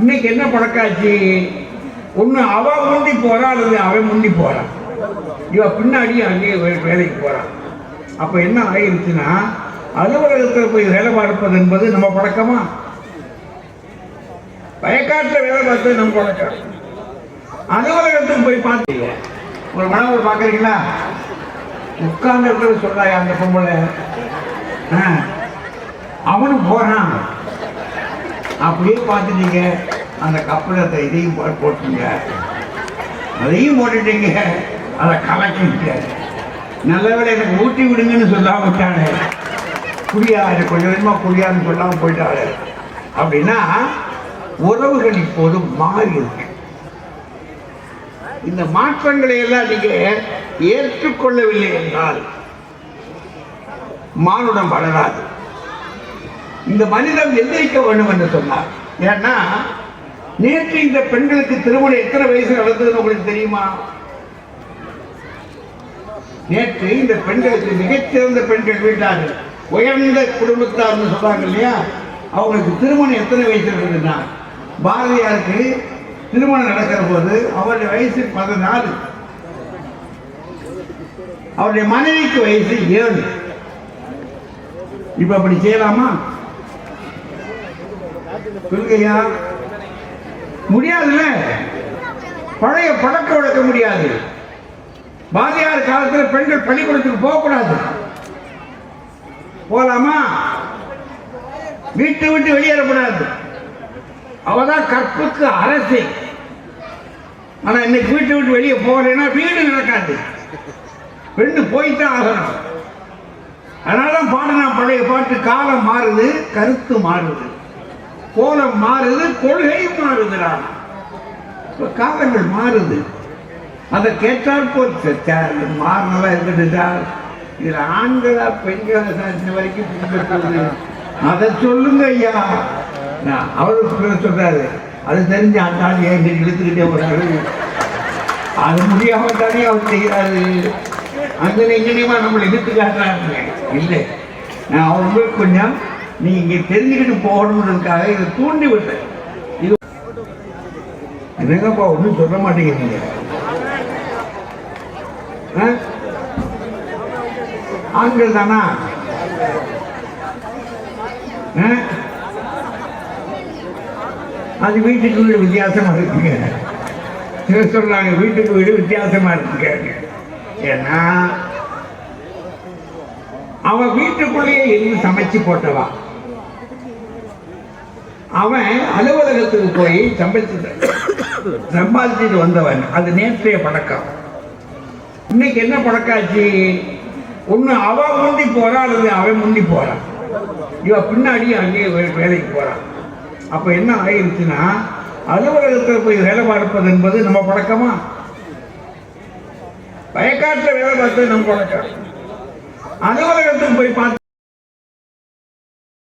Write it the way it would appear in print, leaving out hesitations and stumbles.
இன்னைக்கு என்ன பழக்காச்சு? ஒன்று அவ முந்தி போறா அல்லது அவன் முந்தி போறான். இவ பின்னாடி அங்கேயே வேலைக்கு போறான். அப்ப என்ன ஆயிடுச்சுன்னா, அலுவலகத்தில் போய் வேலை பார்ப்பது என்பது நம்ம பழக்கமா? வயக்காட்டில் வேலை பார்த்தது நம்ம பழக்கம். அலுவலகத்துக்கு போய் பார்த்தீங்க, ஒரு மனவர் பார்க்குறீங்களா? உட்கார்ந்து இருக்கிறது சொல்றாயா அந்த பொம்பளை, அவனும் போறான். அப்படியே பார்த்துட்டீங்க, அந்த கப்பலத்தை இதையும் போட்டுங்க, அதையும் போட்டுட்டீங்க, அதை கலக்கிங்க. நல்லவேளை எனக்கு ஊட்டி விடுங்கன்னு சொல்லாம விட்டானே, குடியாது கொஞ்சம் கொஞ்சமாக குடியாதுன்னு சொல்லாமல் போயிட்டாரு. அப்படின்னா உறவுகள் இப்போது மாறி இருக்கு. இந்த மாற்றங்களை எல்லாம் நீங்க ஏற்றுக்கொள்ளவில்லை என்றால் மானுடம் வளராது. இந்த மனிதன் எந்திரிக்க வேண்டும் என்று சொன்னார். ஏன்னா நேற்று இந்த பெண்களுக்கு திருமணம் எத்தனை வயசு நடந்ததுன்னு உங்களுக்கு தெரியுமா? நேற்று இந்த பெண்களுக்கு மிகச்சிறந்த பெண்கள் வீட்டார், உயர்ந்த குடும்பத்தார்னு சொல்றாங்க இல்லையா, அவங்களுக்கு திருமணம் எத்தனை வயசு இருக்குதுன்னா, பாரதியாருக்கு திருமணம் நடக்கிற போது அவருடைய வயசு 14, அவருடைய மனைவிக்கு வயசு 7. இப்ப அப்படி செய்யலாமா? சொல்லுங்கய்யா, முடியாதுல்ல. பழைய பழக்க வழக்க முடியாது. பாரதியார் காலத்தில் பெண்கள் பள்ளிக்கூடத்துக்கு போகக்கூடாது. போலாமா? வீட்டை விட்டு வெளியேறக்கூடாது. அவதான் கற்புக்கு அரசு. ஆனா இன்னைக்கு வீட்டை விட்டு வெளியே போகலைன்னா வீடு நடக்காது. பெண்ணு போய்தான் ஆகணும். அதனாலதான் பாடினா பழைய பாட்டு, காலம் மாறுது, கருத்து மாறுது, கோலம் மாறுது, கொள்கை மாறுதுடா. காலங்கள் மாறுது. அதை கேட்டால் போல் மாறினதா இருக்கட்டுட்டா. இதுல ஆண்களா பெண்களா இந்த வரைக்கும் பின்பற்றுவது, அதை சொல்லுங்க ஐயா. அவருக்கு சொல்றாரு, அது தெரிஞ்சு அந்த ஆள் ஏன் இழுத்துக்கிட்டே வர்றாரு, அது முடியாம தானே அவர் செய்யறாரு. அங்கே எங்கேயுமா நம்மளை இழுத்து காட்டுறாங்க. இல்லை, நான் அவங்களுக்கு கொஞ்சம் நீங்க தெரிஞ்சுக்கிட்டு போகணுன்றதுக்காக இதை தூண்டி விட்டேன். இது என்னங்கப்பா ஒன்றும் சொல்ல மாட்டேங்கிறீங்க? ஆண்கள் தானா? அது வீட்டுக்கு வீடு வித்தியாசமா இருக்குங்க. சொல்றாங்க வீட்டுக்கு வீடு வித்தியாசமா இருக்குங்க. ஏன்னா அவன் வீட்டுக்குள்ளேயே இருந்து சமைச்சு போட்டவா, அவன் அலுவலகத்துக்கு போய் சம்பாதிச்சுட்டு வந்தவன். அது நேற்றைய பழக்கம். இன்னைக்கு என்ன பழக்காச்சு? ஒன்று அவ முந்தி போறா அல்லது அவன் முந்தி போறான். இவ பின்னாடி அங்கேயே வேலைக்கு போறான். அப்ப என்ன ஆயிடுச்சுன்னா, அலுவலகத்தில் போய் வேலை பார்ப்பது என்பது நம்ம பழக்கமா? வயக்காட்டில் வேலை பார்த்தது நம்ம பழக்கம். அலுவலகத்துக்கு போய் பார்த்து